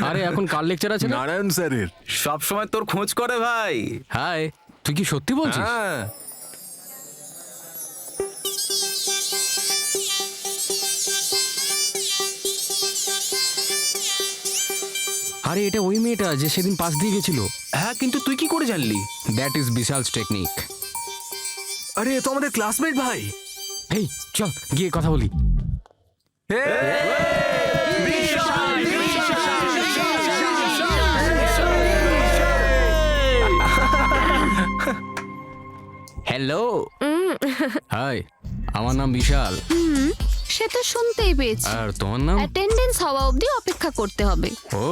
আরে এখন কার লেকচার আছে? নারায়ণ স্যারের। সব সময় তোর খোঁজ করে ভাই। হাই, তুই কি সত্যি বলছিস? হ্যাঁ, আরে এটা ওই মেয়েটা যে সেদিন পাশ দিয়ে গেছিল। হ্যাঁ, কিন্তু তুই কি করে জানলি? That is Vishal's technique. আরে এ তো আমাদের ক্লাসমেট ভাই। এই চল গিয়ে কথা বলি। হ্যালো, হাই, আমার নাম বিশাল। সে তো শুনতেই পেয়েছি। আর তোমার নাম? অ্যাটেন্ডেন্স হওয়া অবধি অপেক্ষা করতে হবে। ও,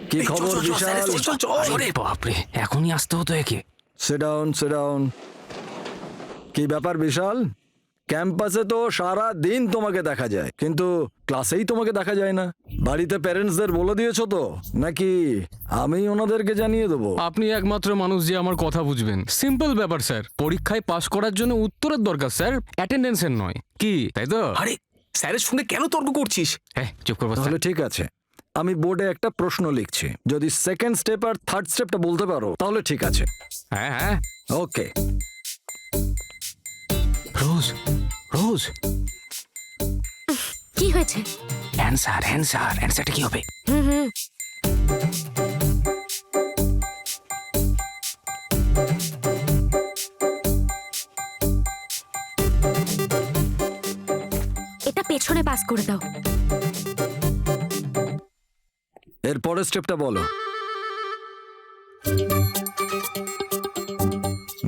কি খবর বিশাল? আরে বাপরে, এখনই আসতে হতো একে। Sit down, sit down. কি ব্যাপার বিশাল? ক্যাম্পাসে তো সারা দিন তোমাকে দেখা যায়, কিন্তু ক্লাসেই তোমাকে দেখা যায় না। বাড়িতে প্যারেন্টসদের বলে দিয়েছো তো, নাকি আমি ওনাদেরকে জানিয়ে দেবো? আপনি একমাত্র মানুষ যে আমার কথা বুঝবেন। সিম্পল ব্যাপার স্যার, পরীক্ষায় পাশ করার জন্য উত্তরের দরকার স্যার, অ্যাটেন্ডেন্সের নয়। কি তাই তো? আরে স্যারের সঙ্গে কেন তর্ক করছিস? হ্যাঁ, চুপ করবো স্যার। তাহলে ঠিক আছে, আমি বোর্ডে একটা প্রশ্ন লিখছি, যদি সেকেন্ড স্টেপ আর থার্ড স্টেপটা বলতে পারো তাহলে ঠিক আছে। হ্যাঁ হ্যাঁ, ওকে। রোজ রোজ, কি হয়েছে? অ্যান্সার অ্যান্সার অ্যান্সারটা কি হবে? এটা পেছনে পাস করে দাও। এর পরের স্টেপটা বলো।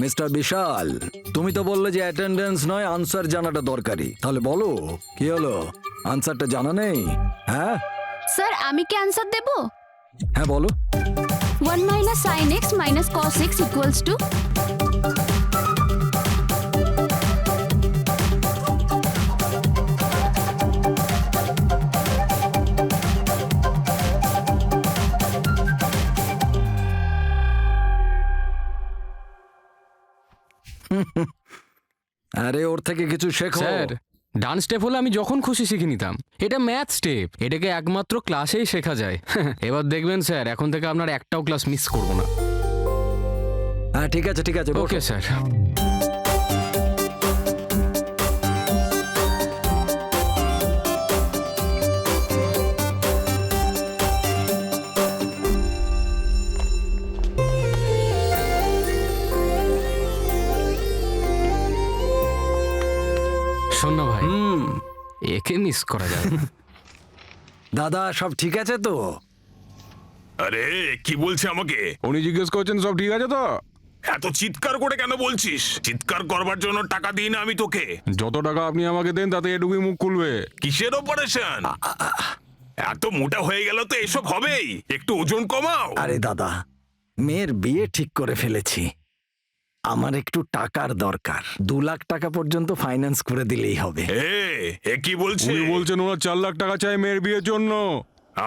মিস্টার বিশাল, তুমি তো বললে যে অ্যাটেন্ডেন্স নয়, আনসার জানাটা দরকারি। তাহলে বলো কি হলো, আনসারটা জানা নেই? হ্যাঁ স্যার, আমি কি অ্যানসার দেব? হ্যাঁ বলো। 1 - sin x - cos x = আরে ওর থেকে কিছু শেখো। স্যার, ডান স্টেপ হলে আমি যখন খুশি শিখে নিতাম। এটা ম্যাথ স্টেপ, এটাকে একমাত্র ক্লাসেই শেখা যায়। এবার দেখবেন স্যার, এখন থেকে আপনার একটাও ক্লাস মিস করবো না। হ্যাঁ ঠিক আছে ঠিক আছে, ওকে স্যার। শোন না ভাই, একে মিস করা যাবে না। দাদা সব ঠিক আছে তো? আরে কি বলছে আমাকে? উনি জিজ্ঞেস করছেন সব ঠিক আছে তো? এত চিৎকার করে কেন বলছিস? চিৎকার করবার জন্য টাকা দিই না আমি তোকে। যত টাকা আপনি আমাকে দেন তাতে এটুকুই মুখ খুলবে। কিসের অপারেশন? এত মোটা হয়ে গেল তো এসব হবেই। একটু ওজন কমাও। আরে দাদা, মেয়ের বিয়ে ঠিক করে ফেলেছি, আমার একটু টাকার দরকার। 2 লাখ টাকা পর্যন্ত ফাইন্যান্স করে দিলেই হবে। এ কি বলছে? উনি বলছেন ওনার 4 লাখ টাকা চাই মেয়ের বিয়ের জন্য।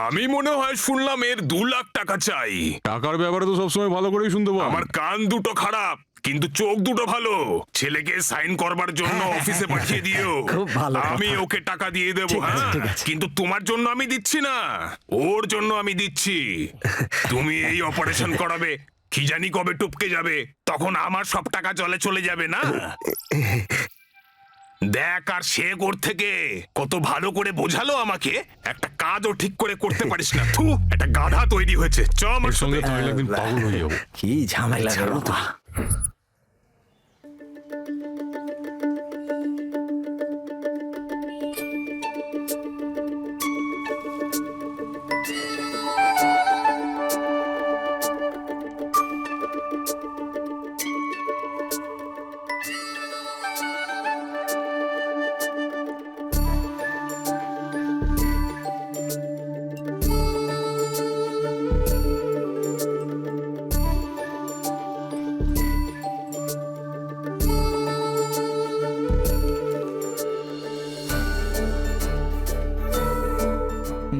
আমি মনে হয় শুনলাম এর 2 লাখ টাকা চাই। টাকার ব্যাপারে তো সবসময় ভালো করেই শুনতে পাই। আমার কান দুটো খারাপ, কিন্তু চোখ দুটো ভালো। ছেলেকে সাইন করবার জন্য অফিসে পাঠিয়ে দিও। খুব ভালো কথা। আমি ওকে টাকা দিয়ে দেবো। ঠিক আছে, হ্যাঁ, ঠিক আছে। কিন্তু তোমার জন্য আমি দিচ্ছি না, ওর জন্য আমি দিচ্ছি। তুমি এই অপারেশন করাবে, কি জানি কবে টপকে যাবে, তখন আমার সব টাকা চলে যাবে না? দেখ, আর সে ওর থেকে কত ভালো করে বোঝালো আমাকে, একটা কাজও ঠিক করে করতে পারিস না। থু, একটা গাধা তৈরি হয়েছে। চ আমার এর সঙ্গে সঙ্গে। থাকলে একদিন পাগল হয়ে যাবো। কি ঝামেলা রে বাবা।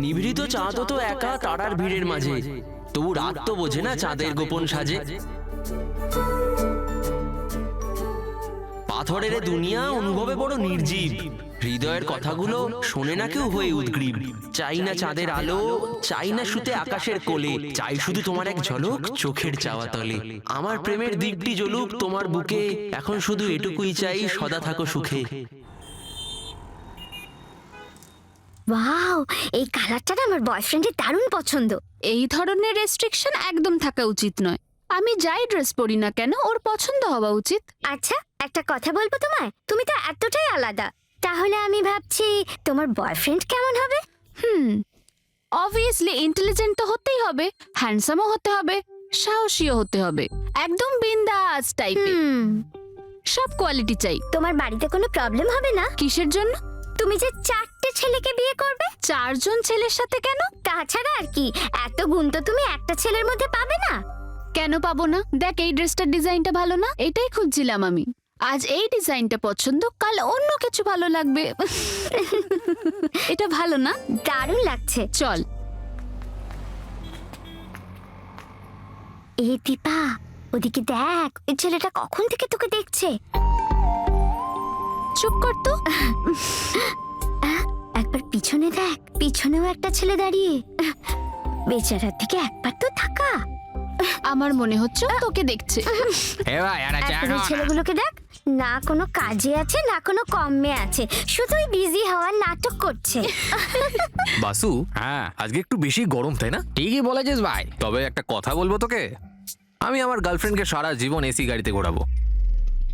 নিভৃত চাঁদ তো একা তারার ভিড়ের মাঝে, তবু রাত তো বোঝে না চাঁদের গোপন সাজে। পাথরের এ দুনিয়া অনুভবে বড় নির্জীব, হৃদয়ের কথাগুলো শোনে না কেউ হয়ে উদ্গ্রীব। চাই না চাঁদের আলো, চাই না শুতে আকাশের কোলে, চাই শুধু তোমার এক ঝলক চোখের চাওয়া তলে। আমার প্রেমের দীপ্তি জ্বলুক তোমার বুকে, এখন শুধু এটুকুই চাই সদা থাকো সুখে। ওয়াও, এই কালারটা না আমার বয়ফ্রেন্ডের দারুণ পছন্দ। এই ধরনের রেস্ট্রিকশন একদম থাকা উচিত নয়। আমি যাই ড্রেস পরি না কেন ওর পছন্দ হওয়া উচিত। আচ্ছা, একটা কথা বলবো তোমায়, তুমি তো এতটাই আলাদা, তাহলে আমি ভাবছি তোমার বয়ফ্রেন্ড কেমন হবে? অবভিয়াসলি ইন্টেলিজেন্ট তো হতেই হবে, হ্যান্ডসামও হতে হবে, সাহসীও হতে হবে, একদম বিন্দাস টাইপের। সব কোয়ালিটি চাই। তোমার বাড়িতে কোনো প্রবলেম হবে না? কিসের জন্য? তুমি যে 4টে ছেলেকে বিয়ে করবে। 4 জন ছেলের সাথে কেন? তাছাড়া আর কি, এত গুণ তো তুমি একটা ছেলের মধ্যে পাবে না। কেন পাবো না? দেখ এই ড্রেসটার ডিজাইনটা ভালো না, এটাই খুঁজছিলাম আমি। আজ এই ডিজাইনটা পছন্দ, কাল অন্য কিছু ভালো লাগবে। এটা ভালো না? দারুণ লাগছে। চল। এ দীপা, ওদিকে দেখ, ওই ছেলেটা কখন থেকে তোকে দেখছে। চুপ কর তো। একবার পিছনে দেখ, পিছনেও একটা ছেলে দাঁড়িয়ে। বেচারার দিকে একবার তো থাকা। আমার মনে হচ্ছে ও তোকে দেখছে। এখন এই ছেলেগুলোকে দেখ, না কোনো কাজে আছে না কোনো কমে আছে, শুধুই বিজি হওয়ার নাটক করছে। বাসু, হ্যাঁ আজকে একটু বেশি গরম তাই না? ঠিকই বলেছিস ভাই। তবে একটা কথা বলবো তোকে, আমি আমার গার্লফ্রেন্ডকে সারা জীবন এসি গাড়িতে ঘোরাবো।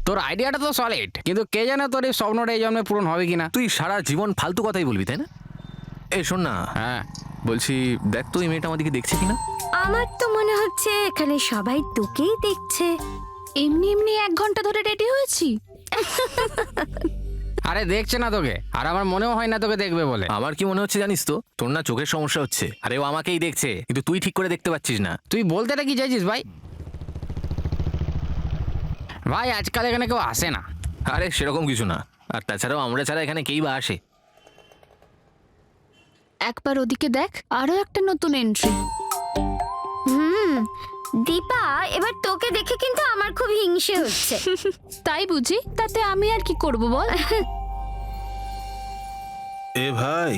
তোর আইডিয়াটা তো সলিড, কিন্তু কে জানে তোর এই স্বপ্নটা এই জন্মে পূরণ হবে কিনা। তুই সারা জীবন ফালতু কথাই বলবি তাই না? এই শোন না, হ্যাঁ বলছি দেখ তো এই মেয়েটা আমাদেরকে দেখছে কিনা। আমার তো মনে হচ্ছে এখানে সবাই তোকেই দেখছে। এমনি এমনি 1 ঘন্টা ধরে রেডি হয়েছি। আরে দেখছে না তোকে, আর আমার মনেও হয় না তোকে দেখবে বলে। আমার কি মনে হচ্ছে জানিস তো, তোর না চোখের সমস্যা হচ্ছে। আরে ও আমাকেই দেখছে, কিন্তু তুই ঠিক করে দেখতে পাচ্ছিস না। তুই বলতে কি চাইছিস ভাই? ভাই আজকাল এখানে কেউ আসে না। আরে সেরকম কিছু না, আর তাছাড়াও আমরা ছাড়া এখানে কেই বা আসে। একবার ওদিকে দেখ, আরো একটা নতুন এন্ট্রি। দীপা, এবার তোকে দেখে কিন্তু আমার খুব হিংসে হচ্ছে। তাই বুঝি? তাতে আমি আর কি করব বল? এ ভাই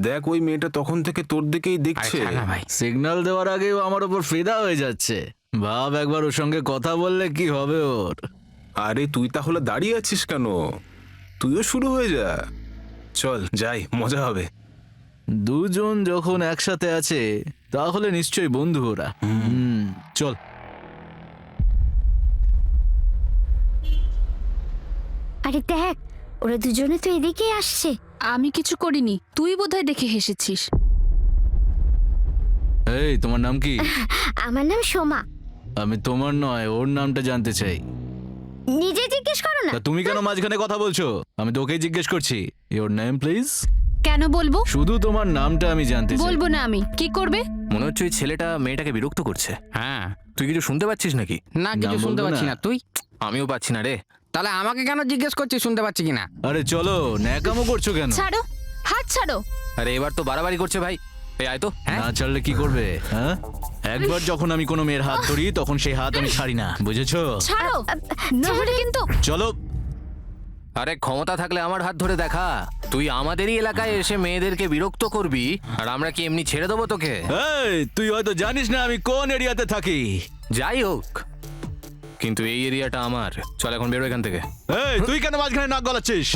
দেখ, ওই মেয়েটা তখন থেকে তোর দিকেই আরে দেখছে। ছাড় না ভাই। সিগন্যাল দেওয়ার আগেও আমার উপর ফিদা হয়ে যাচ্ছে। ভাব একবার ওর সঙ্গে কথা বললে কি হবে ওর। আরে তুই তাহলে দাঁড়িয়ে আছিস কেন? তুইও শুরু হয়ে যা। চল যাই, মজা হবে। দুজন যখন একসাথে আছে তাহলে নিশ্চয়ই বন্ধু ওরা। চল। আরে দেখ, ওরা দুজনে তো এদিকেই আসছে। আমি কিছু করিনি, তুই বোধহয় দেখে হেসেছিস। এই, তোমার নাম কি? আমার নাম সোমা। আমি তোমার নয়, ওর নামটা জানতে চাই। নিজে জিজ্ঞেস করো না। তা তুমি কেন মাঝখানে কথা বলছো? আমি তোকেই জিজ্ঞেস করছি। Your name please. কেন বলবো? শুধু তোমার নামটা আমি জানতে চাই। বলবো না আমি। কি করবে? মনে হচ্ছে ওই ছেলেটা মেয়েটাকে বিরক্ত করছে। হ্যাঁ, তুই কিছু শুনতে পাচ্ছিস নাকি? না কিছু নাম শুনতে বলবো পাচ্ছি না। না। তুই আমিও পাচ্ছি না রে। তাহলে আমাকে কেন জিজ্ঞেস করছিস শুনতে পাচ্ছি কিনা? আরে চলো, ন্যাকামো করছো কেন? ছাড়ো, হাত ছাড়ো। আরে এবার তো বাড়াবাড়ি করছে ভাই। এই আয় তো। না ছাড়লে কি করবে? হ্যাঁ, একবার যখন আমি কোনো মেয়ের হাত ধরি তখন সেই হাত আমি ছাড়ি না, বুঝেছো? ছাড়ো, নাহলে কিন্তু। চলো। আরে ক্ষমতা থাকলে আমার হাত ধরে দেখা। তুই আমাদেরই এলাকায় এসে মেয়েদেরকে বিরক্ত করবি, আর আমরা কি এমনি ছেড়ে দেবো তোকে? এই, তুই হয়তো জানিস না আমি কোন এরিয়াতে থাকি। যাই হোক, কিন্তু এই এরিয়াটা আমার। চল এখন বেরো এখান থেকে। এই, তুই কেন মাঝখানে নাক গলাচ্ছিস?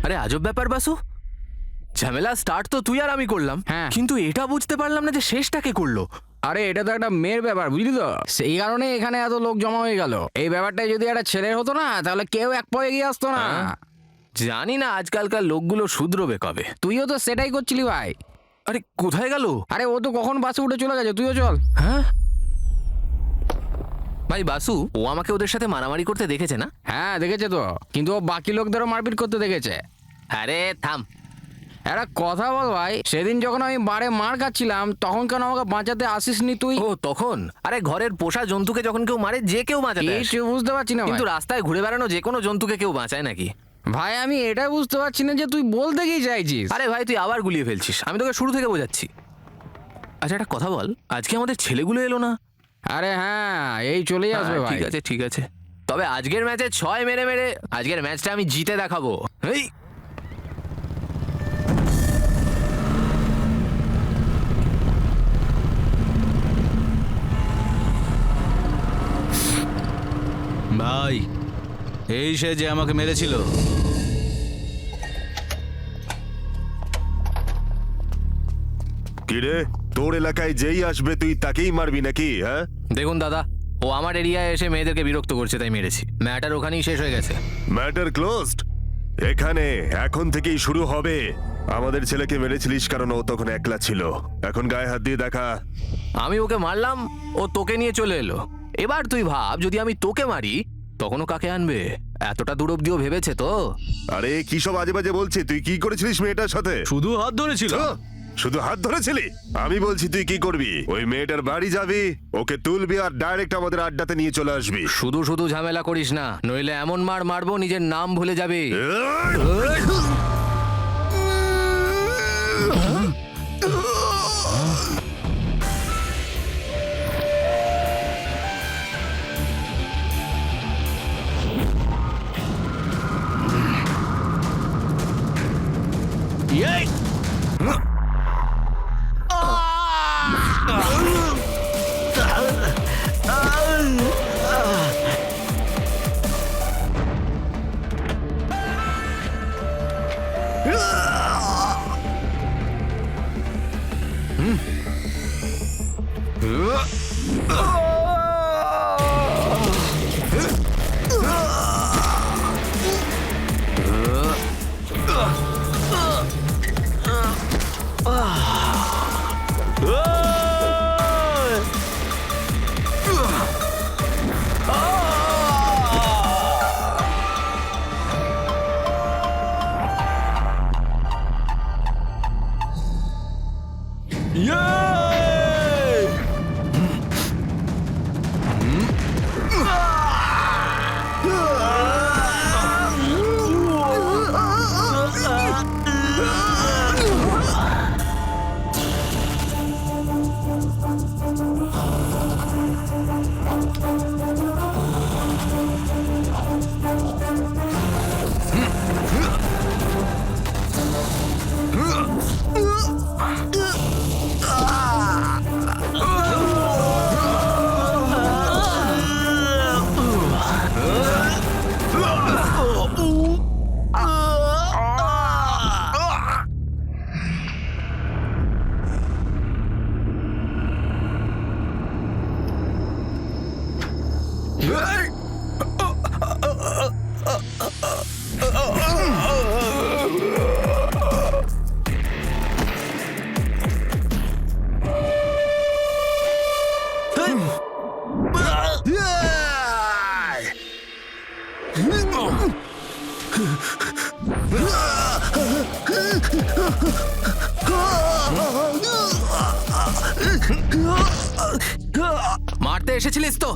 আরে আজব ব্যাপার বাসু, ঝামেলা স্টার্ট তো তুই আর আমি করলাম, হ্যাঁ। কিন্তু এটা বুঝতে পারলাম না যে শেষটা কে করলো। আরে এটা তো একটা মেয়ের ব্যাপার, বুঝলি তো? সেই কারণে এখানে এত লোক জমা হয়ে গেল। এই ব্যাপারটা যদি একটা ছেলের হতো না, তাহলে কেউ এক পায়ে এগিয়ে আসতো না। জানি না আজকালকার লোকগুলো শুধরোবে কবে। তুইও তো সেটাই করছিলি ভাই। আরে কোথায় গেল? আরে ও তো কখন বাসে উঠে চলে গেছে, তুইও চল। হ্যাঁ ভাই, বাসু ও আমাকে ওদের সাথে মারামারি করতে দেখেছে না? হ্যাঁ দেখেছে তো, কিন্তু ও বাকি লোকদেরও মারপিট করতে দেখেছে। আরে থাম, একটা কথা বল ভাই, সেদিন যখন আমি বারে মার খাচ্ছিলাম তখন কেন আমাকে বাঁচাতে আসিসনি তুই? ও তখন? আরে ঘরের পোষা জন্তুকে যখন কেউ মারে যে কেউ বাঁচাতে আসে। কিছু বুঝতে পারছি না ভাই। কিন্তু রাস্তায় ঘুরে বেড়ানো যে কোনো জন্তুকে কেউ বাঁচায় নাকি? ভাই আমি এটা বুঝতে পারছি না যে তুই বলতে কি চাইছিস। আরে ভাই তুই আবার গুলিয়ে ফেলছিস, আমি তোকে শুরু থেকে বোঝাচ্ছি। আচ্ছা একটা কথা বল, আজকে আমাদের ছেলেগুলো এলো না? আরে হ্যাঁ, এই চলেই আসবে ভাই। ঠিক আছে ঠিক আছে, তবে আজকের ম্যাচে 6 মেরে মেরে আজকের ম্যাচটা আমি জিতে দেখাবো। এই ভাই, এই সে যে আমাকে মেরেছিল। কিরে, তোর এলাকায় যেই আসবে তুই তাকেই মারবি নাকি? হ্যাঁ, দেখুন দাদা, ও আমার এরিয়ায় এসে মেয়েদেরকে বিরক্ত করছে তাই মেরেছি। ম্যাটার ওখানেই শেষ হয়ে গেছে। Matter closed. এখানে এখন থেকেই শুরু হবে। আমাদের ছেলেকে মেরেছিলিস কারণ ও তখন একলা ছিল, এখন গায়ে হাত দিয়ে দেখা। আমি ওকে মারলাম, ও তোকে নিয়ে চলে এলো। এবার তুই ভাব, যদি আমি তোকে মারি তখনও কাকে আনবে? এতটা দূর অব্দিও ভেবেছে তো? আরে কি সব আজে বাজে বলছি, তুই কি করেছিলিস মেয়েটার সাথে? শুধু হাত ধরেছিল। ছো, শুধু হাত ধরেছিলি? আমি বলছি তুই কি করবি? ওই মেয়েটার বাড়ি যাবি, ওকে তুলবি আর ডাইরেক্ট আমাদের আড্ডাতে নিয়ে চলে আসবি। শুধু শুধু ঝামেলা করিস না, নইলে এমন মার মারবো নিজের নাম ভুলে যাবে। মারতে এসেছিলিস তো?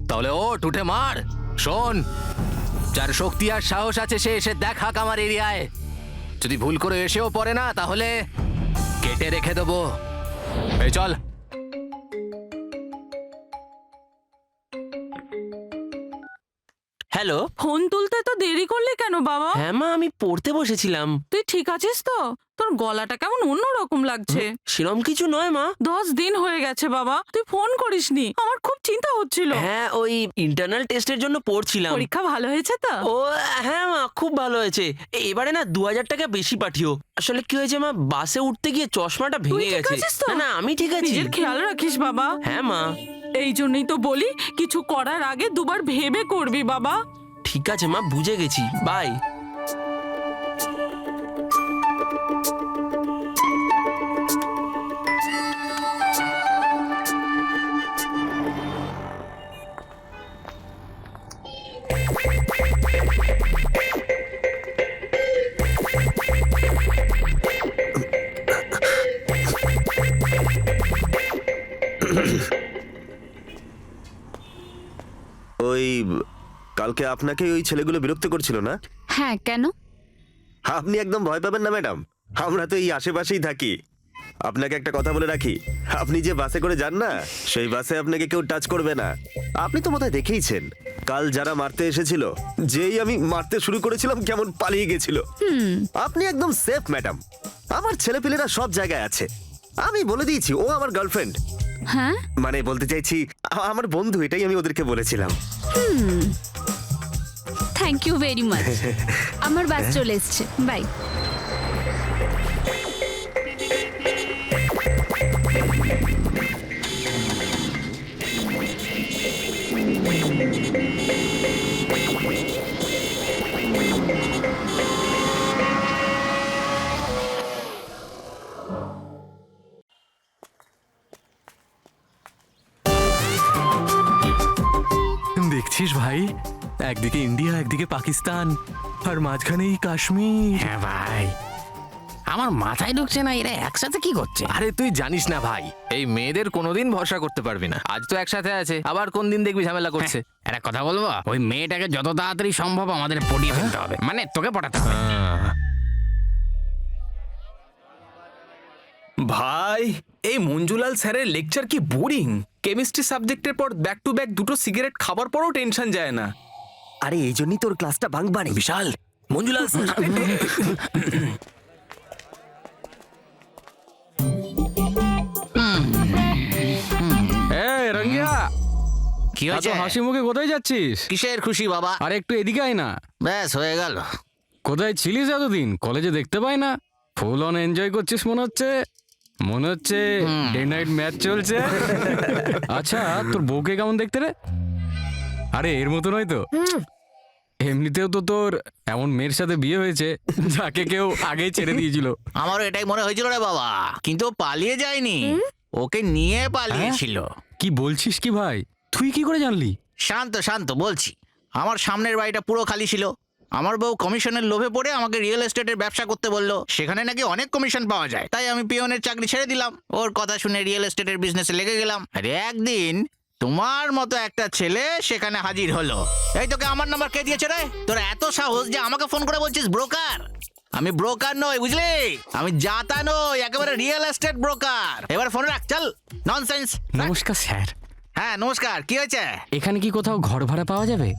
তাহলে ও উঠে মার। শোন, যার শক্তি আর সাহস আছে সে এসে দেখাক আমার এরিয়ায়। যদি ভুল করে এসেও পড়ে না তাহলে কেটে রেখে দেবো। এই চল। হ্যালো। ফোন তুলতে তো দেরি করলি কেন বাবা? হ্যাঁ মা, আমি পড়তে বসেছিলাম। তুই ঠিক আছিস তো? তোর গলাটা কেমন অন্যরকম লাগছে। সেরম কিছু নয় মা। 10 দিন হয়ে গেছে বাবা, তুই ফোন করিসনি। আমার খুব চিন্তা হচ্ছিল। হ্যাঁ, ওই ইন্টারনাল টেস্টের জন্য পড়ছিলাম। পরীক্ষা ভালো হয়েছে তো? ও হ্যাঁ মা, খুব ভালো হয়েছে। এবারে না 2000 টাকা বেশি পাঠিও। আসলে কি হয়েছে মা, বাসে উঠতে গিয়ে চশমাটা তুই ভেঙে ঠিক গেছে। আছিস তো? না না, আমি ঠিক আছি। নিজের খেয়াল রাখিস বাবা। হ্যাঁ মা। এই জন্যই তো বলি, কিছু করার আগে দুবার ভেবে করবি বাবা। ঠিক আছে মা, বুঝে গেছি। বাই। ওই কালকে আপনাকে ওই ছেলেগুলো বিরক্ত করছিল না? হ্যাঁ, কেন? আপনি একদম ভয় পাবেন না ম্যাডাম, আমরা তো এই আশেপাশেই থাকি। আপনাকে একটা কথা বলে রাখি, আপনি যে বাসে করে যান না, সেই বাসে আপনাকে কেউ টাচ করবে না। আপনি তো বোধহয় দেখেইছেন কাল যারা মারতে এসেছিল, যেই আমি মারতে শুরু করেছিলাম কেমন পালিয়ে গেছিল। আপনি একদম সেফ ম্যাডাম, আমার ছেলেপেলেরা সব জায়গায় আছে। আমি বলে দিয়েছি ও আমার গার্লফ্রেন্ড, হ্যাঁ, মানে বলতে চাইছি আমার বন্ধু, এটাই আমি ওদেরকে বলেছিলাম। Thank you very much. আমার বাস চলে এসছে, বাই। দেখছিস ভাই, একদিকে ইন্ডিয়া একদিকে পাকিস্তান আর মাঝখানেই কাশ্মীর। হ্যাঁ ভাই, আমার মাথায় ঢুকছে না এরা একসাথে কি করছে। আরে তুই জানিস না ভাই, এই মেয়েদের কোনোদিন ভরসা করতে পারবি না। আজ তো একসাথে আছে, আবার কোন দিন দেখবি ঝামেলা করছে। একটা কথা বলবো, ওই মেয়েটাকে যত তাড়াতাড়ি সম্ভব আমাদের পটিয়ে ফেলতে হবে, মানে তোকে পটাতে হবে। ভাই, এই মঞ্জুলাল স্যারের লেকচার কি বোরিং। কেমিস্ট্রি সাবজেক্টের পর ব্যাক টু ব্যাক দুটো সিগারেট খাবার পরও টেনশন যায় না। আরে এই জন্যই তোর ক্লাসটা বাঙ্ক বাড়ে। বিশাল মঞ্জুলাল স্যার। এই রঙ্গিয়া, কি এত হয়েছে? হাসি মুখে কোথায় যাচ্ছিস? কিসের খুশি বাবা? আরে একটু এদিকে আয় না। ব্যাস হয়ে গেল। কোথায় ছিলিস এতদিন? কলেজে দেখতে পাই না। ফুল অন এনজয় করছিস মনে হচ্ছে। মনে হচ্ছে ডে নাইট ম্যাচ চলছে। আচ্ছা, তোর বউকে কেমন দেখতে রে? আরে এর মতো নয় তো? এমনিতেও তো তোর এমন মেয়ের সাথে বিয়ে হয়েছে যাকে কেউ আগেই ছেড়ে দিয়েছিল। আমারও এটাই মনে হয়েছিল রে বাবা, কিন্তু ও পালিয়ে যায়নি, ওকে নিয়ে পালিয়েছিল। কি বলছিস কি ভাই? তুই কি করে জানলি? শান্ত শান্ত বলছি। আমার সামনের বাড়িটা পুরো খালি ছিল। আমার বউ কমিশনের লোভে পড়ে আমাকে রিয়েল এস্টেটের ব্যবসা করতে বললো, সেখানে নাকি অনেক কমিশন পাওয়া যায়। তাই আমি পিয়নের চাকরি ছেড়ে দিলাম, ওর কথা শুনে রিয়েল এস্টেটের বিজনেসে লেগে গেলাম। আরে একদিন তোমার মতো একটা ছেলে সেখানে হাজির হলো। এই তোকে আমার নাম্বার কে দিয়েছে রে? তোর এত সাহস যে আমাকে ফোন করে বলছিস ব্রোকার? আমি ব্রোকার নই, বুঝলি? আমি জাতা নই, একেবারে রিয়েল এস্টেট ব্রোকার। এবার ফোন রাখ, চল। ননসেন্স। নমস্কার স্যার। হ্যাঁ নমস্কার, কি হয়েছে? এখানে কি কোথাও ঘর ভাড়া পাওয়া যাবে?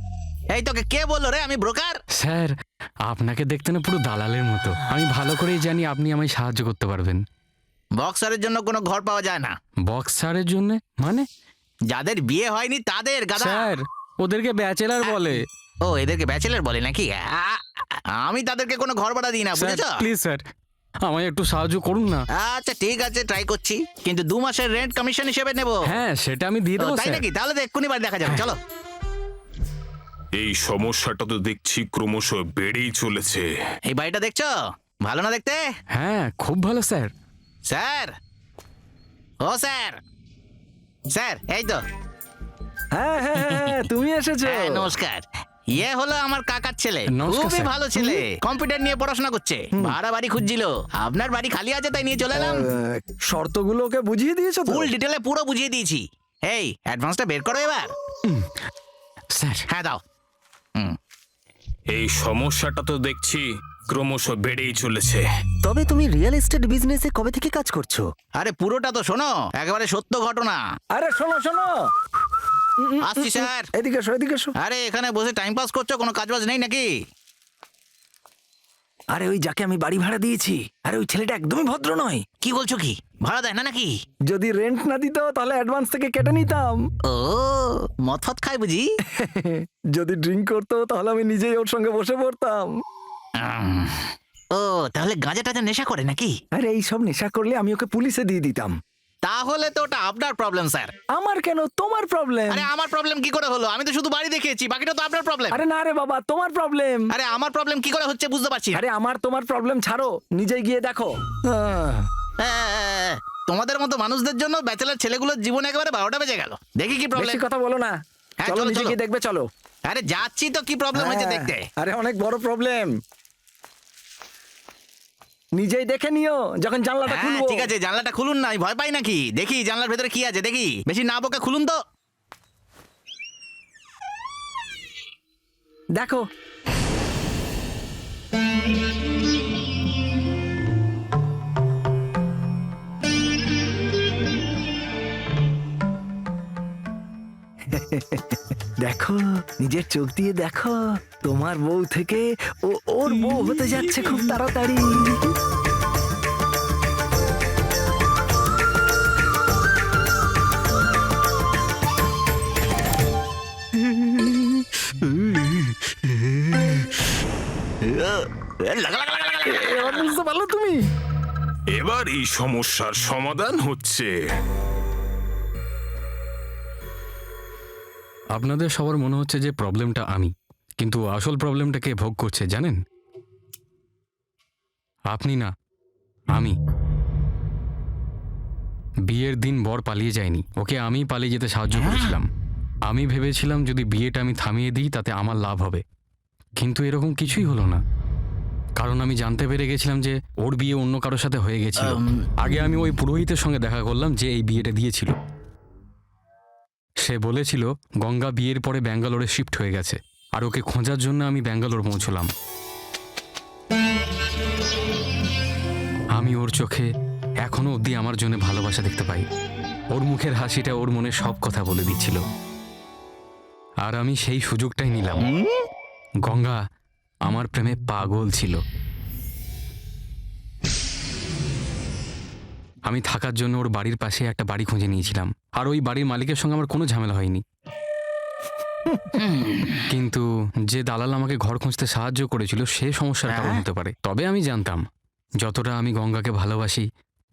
এই তোকে কে বললো রে আমি ব্রোকার? স্যার, আপনাকে দেখতে না পুরো দালালের মতো। আমি ভালো করেই জানি আপনি আমায় সাহায্য করতে পারবেন। বক্সারের জন্য কোনো ঘর পাওয়া যায় না। বক্সারের জন্য মানে? যাদের বিয়ে হয়নি তাদের, গাদা। স্যার, ওদেরকে ব্যাচেলার বলে। ও, এদেরকে ব্যাচেলার বলে নাকি? আমি তাদেরকে কোনো ঘর ভাড়া দিই না, বুঝেছো? প্লিজ স্যার, আমায় একটু সাহায্য করুন না। আচ্ছা ঠিক আছে, ট্রাই করছি, কিন্তু 2 মাসের রেন্ট কমিশন হিসেবে নেব। হ্যাঁ, সেটা আমি দিয়ে দেবো তাই স্যার। নাকি? তাহলে তো এক্ষুনি বাড়ি দেখা যাবে, চলো। এই সমস্যাটা তো দেখছি ক্রমশ বেড়েই চলেছে। এই বাড়িটা দেখছো? ভালো না দেখতে? হ্যাঁ, খুব ভালো স্যার। স্যার, ও স্যার, স্যার এই তো। হ্যাঁ হ্যাঁ হ্যাঁ, তুমি এসেছো। হ্যাঁ, নমস্কার। ইয়ে হলো আমার কাকার ছেলে, নমস্কার, খুবই স্যার। ভালো ছেলে, কম্পিউটার নিয়ে পড়াশোনা করছে। ভাড়া বাড়ি খুঁজছিল, আপনার বাড়ি খালি আছে তাই নিয়ে চলে এলাম। শর্তগুলোকে বুঝিয়ে দিয়েছো তো? ফুল ডিটেলে পুরো বুঝিয়ে দিয়েছি। এই অ্যাডভান্সটা বের করো এবার। স্যার, হ্যাঁ দাও। এই সমস্যাটা তো দেখছি ক্রমশ বেড়েই চলেছে। তবে তুমি রিয়েল এস্টেট বিজনেসে কবে থেকে কাজ করছো? আরে পুরোটা তো শোনো, একেবারে সত্য ঘটনা। আরে শোনো শোনো, আসছি স্যার। এদিকে এসো এদিকে এসো। আরে এখানে বসে টাইম পাস করছো, কোনো কাজ বাজ নেই নাকি? আরে ওই যাকে আমি বাড়ি ভাড়া দিয়েছি, আরে ওই ছেলেটা একদমই ভদ্র নয়। কি বলছো কি? ভাড়া দেয় না নাকি? যদি রেন্ট না দিত তাহলে অ্যাডভান্স থেকে কেটে নিতাম। ও, মদ ফদ খাই বুঝি? যদি ড্রিঙ্ক করতো তাহলে আমি নিজেই ওর সঙ্গে বসে পড়তাম। ও, তাহলে গাঁজা টাজা নেশা করে নাকি? আরে এই সব নেশা করলে আমি ওকে পুলিশে দিয়ে দিতাম। তাহলে তো ওটা আপনার প্রবলেম স্যার। আমার কেন, তোমার প্রবলেম। আরে আমার প্রবলেম কি করে হলো? আমি তো শুধু বাড়ি দেখিয়েছি, বাকিটা তো আপনার প্রবলেম। আরে না রে বাবা, তোমার প্রবলেম। আরে আমার প্রবলেম কি করে হচ্ছে বুঝতে পারছি না। আরে আমার তোমার প্রবলেম ছাড়ো, নিজেই গিয়ে দেখো। তোমাদের মতো মানুষদের জন্য ব্যাচেলার ছেলেগুলোর জীবন একেবারে 12টা বেজে গেল। দেখি কি প্রবলেম। বেশি কথা বলো না, হ্যাঁ, চলো চলো, নিজে চলো। গিয়ে দেখবে, চলো। আরে যাচ্ছি তো, কি প্রবলেম হয়েছে দেখতে। আরে অনেক বড় প্রবলেম। নিজেই দেখে নিও যখন জানলাটা হ্যাঁ খুলবো। ঠিক আছে, জানলাটা খুলুন না, আমি ভয় পাই নাকি? দেখি জানলার ভেতরে কি আছে, দেখি। বেশি না বকে খুলুন তো। দেখো দেখো, নিজের চোখ দিয়ে দেখো, তোমার বউ থেকে ও ওর বউ হতে যাচ্ছে খুব তাড়াতাড়ি। এবার বুঝতে পারলে তুমি? এবার এই সমস্যার সমাধান হচ্ছে। আপনাদের সবার মনে হচ্ছে যে প্রবলেমটা আমি, কিন্তু আসল প্রবলেমটা কে ভোগ করছে জানেন? আপনি না, আমি। বিয়ের দিন বর পালিয়ে যায়নি, ওকে আমি পালিয়ে যেতে সাহায্য করেছিলাম। আমি ভেবেছিলাম যদি বিয়েটা আমি থামিয়ে দিই তাতে আমার লাভ হবে, কিন্তু এরকম কিছুই হলো না। কারণ আমি জানতে পেরে গেছিলাম যে ওর বিয়ে অন্য কারোর সাথে হয়ে গেছিল। আগে আমি ওই পুরোহিতের সঙ্গে দেখা করলাম যে এই বিয়েটা দিয়েছিল। সে বলেছিল গঙ্গা বিয়ের পরে ব্যাঙ্গালোরে শিফট হয়ে গেছে, আর ওকে খোঁজার জন্য আমি ব্যাঙ্গালোর পৌঁছলাম। আমি ওর চোখে এখনো অবধি আমার জন্য ভালোবাসা দেখতে পাই। ওর মুখের হাসিটা ওর মনে সব কথা বলে দিচ্ছিল, আর আমি সেই সুযোগটাই নিলাম। গঙ্গা আমার প্রেমে পাগল ছিল। আমি থাকার জন্য ওর বাড়ির পাশে একটা বাড়ি খুঁজে নিয়েছিলাম, আর ওই বাড়ির মালিকের সঙ্গে আমার কোনো ঝামেলা হয়নি। কিন্তু যে দালাল আমাকে ঘর খুঁজতে সাহায্য করেছিল সে সমস্যার কারণ হতে পারে। তবে আমি জানতাম যতটা আমি গঙ্গাকে ভালোবাসি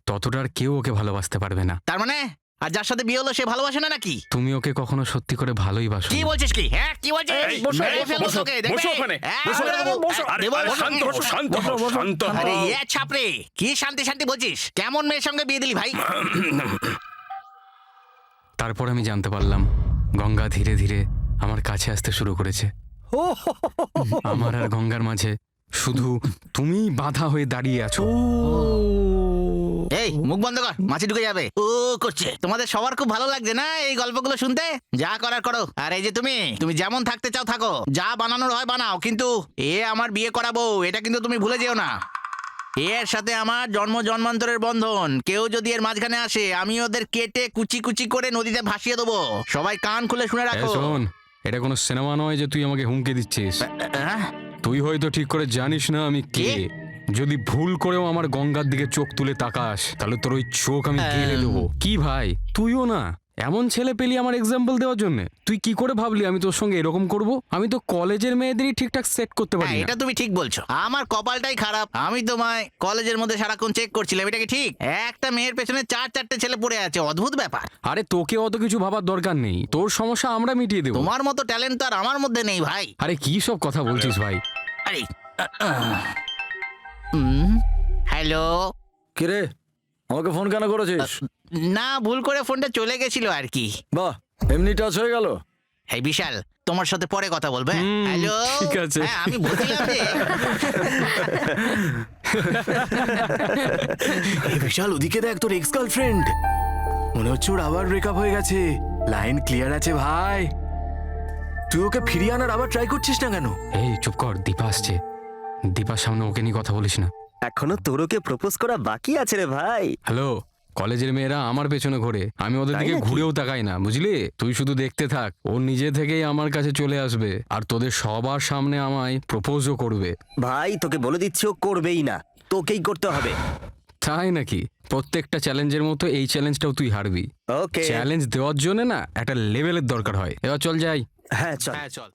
ততটা আর কেউ ওকে ভালোবাসতে পারবে না। তার মানে আর যার সাথে বিয়ে হলো সে ভালোবাসে না নাকি? তুমি ওকে কখনো সত্যি করে ভালোই বাসো? কি বলছিস কি? হ্যাঁ কি বলছিস? মেরে ফেলবো তোকে, দেখবে? আরে ইয়ে ছাপরে, কি শান্তি শান্তি বলছিস? কেমন মেয়ের সঙ্গে বিয়ে দিলি ভাই? তারপর আমি জানতে পারলাম গঙ্গা ধীরে ধীরে আমার কাছে আসতে শুরু করেছে। আমার আর গঙ্গার মাঝে শুধু তুমি বাধা হয়ে দাঁড়িয়ে আছো। এই মুখ বন্ধ কর, মাছি ঢুকে যাবে। ও করছে। তোমাদের সবার খুব ভালো লাগছে না এই গল্পগুলো শুনতে? যা করার করো। আর এই যে তুমি যেমন থাকতে চাও থাকো, যা বানানোর হয় বানাও, কিন্তু এ আমার বিয়ে করাবো এটা কিন্তু তুমি ভুলে যেও না। এর সাথে আমার জন্ম জন্মান্তরের বন্ধন। কেউ যদি এর মাঝখানে আসে আমি ওদের কেটে কুচি কুচি করে নদীতে ভাসিয়ে দেবো। সবাই কান খুলে শুনে রাখো। শোন, এটা কোনো সিনেমা নয় যে তুই আমাকে হুমকি দিচ্ছিস। তুই হয়তো ঠিক করে জানিস না আমি কে। যদি ভুল করেও আমার গঙ্গার দিকে চোখ তুলে তাকাস তাহলে তোর ওই চোখ আমি গেলে দেবো। কি ভাই, তুইও না এমন ছেলে পেলি আমার এক্সাম্পল দেওয়ার জন্য? তুই কি করে ভাবলি আমি তোর সঙ্গে এরকম করব? আমি তো কলেজের মেয়েদেরই ঠিকঠাক সেট করতে পারি না। এটা তুমি ঠিক বলছো, আমার কপালটাই খারাপ। আমি তোমায় কলেজের মধ্যে সারাক্ষণ চেক করছিলাম, এটা কি ঠিক? একটা মেয়ের পেছনে 4-4টে ছেলে পড়ে আছে, অদ্ভুত ব্যাপার। আরে তোকে অত কিছু ভাবার দরকার নেই, তোর সমস্যা আমরা মিটিয়ে দেবো। তোমার মতো ট্যালেন্ট তো আর আমার মধ্যে নেই ভাই। আরে কি সব কথা বলছিস ভাই? আরে হ্যালো, কে রে, আমাকে ফোন কেন করেছিস? না ভুল করে ফোনটা চলে গেছিল আর কি। বাহ, এমনি টাচ হয়ে গেল। এই বিশাল, তোমার সাথে পরে কথা বলবে। হ্যালো, ঠিক আছে। হ্যাঁ আমি বলছিলাম যে বিশাল ওদিকে দেখ, তোর এক্স গার্লফ্রেন্ড। মনে হচ্ছে ওর আবার ব্রেকআপ হয়ে গেছে। লাইন ক্লিয়ার আছে ভাই, তুই ওকে ফিরিয়ে আনার আবার ট্রাই করছিস না কেন? এই চুপ কর, দীপা আসছে। দীপার সামনে ওকে নিয়ে কথা বলিস না। এখনো তোর ওকে প্রপোজ করা বাকি আছে রে ভাই। হ্যালো, কলেজের মেয়েরা আমার পেছনে ঘোরে, আমি ওদের দিকে ঘুরেও তাকাই না, বুঝলি? তুই শুধু দেখতে থাক, ও নিজে থেকেই আমার কাছে চলে আসবে আর তোদের সবার সামনে আমায় প্রপোজও করবে। ভাই তোকে বলে দিচ্ছি ও করবেই না, তোকেই করতে হবে। তাই নাকি? প্রত্যেকটা চ্যালেঞ্জের মতো এই চ্যালেঞ্জটাও তুই হারবি। ওকে, চ্যালেঞ্জ দেওয়ার জন্য না একটা লেভেলের দরকার হয়। এবার চল যাই। হ্যাঁ চল। হ্যাঁ চল।